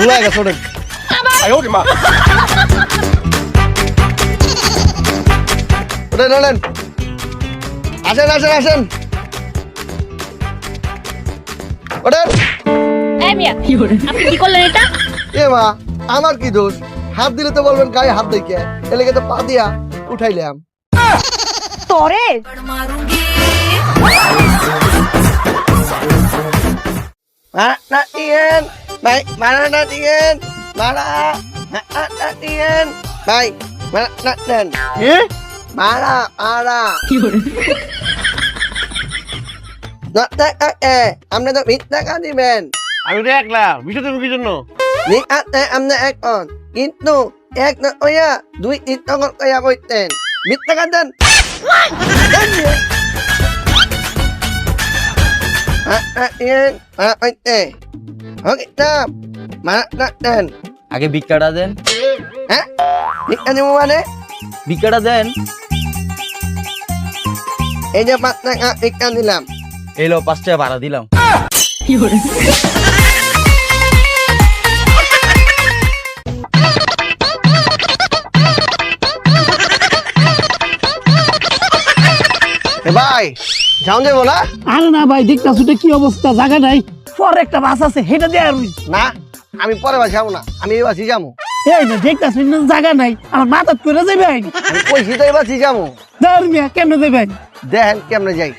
ভুলে গেছে ওঠেন আয় ওরে মা ওঠেন ওঠেন আসেন আসেন আসেন ওঠেন এই মিয়া আপনি কি করলেন এটা? এ মা আমার কি দোষ হাত দিলে তো বলবেন গায়ে হাত দেখে এলাকে তো পা দিয়া উঠাইলাম তোরে Natien, baik mana Natien, mana Natien, baik mana Natien, mana mana. Natek amne to minta kan di men. আমি তো একলা বিষয় তুমি কি জন্য Ni amne on. Itu ek na oya, duit itu kok kaya koiten. Minta kan dan. Natien, mana koiten. Oke, tap. Mana Natien. আগে ভিক্ষাটা দেন হ্যাঁ ভিক্ষা দেবো মানে ভিক্ষাটা দেন এই যে 5 টাকা ভিক্ষা দিলাম এলো 5 টাকা ভাড়া দিলাম ভাই যাও দেবো না আরে না ভাই দেখতাছ এটা কি অবস্থা জায়গা নাই পরে একটা বাস আছে হেটা দিয়ে আর না আমি পরে বাসি যাবো না আমি এই বাসি যাবো এই না দেখতাছ জায়গা নাই আমার মাথা করে যাবে আমি কইছি তো এই বাসি যাবো ধর মিয়া কেন যাবে দেখেন কেমনে যাই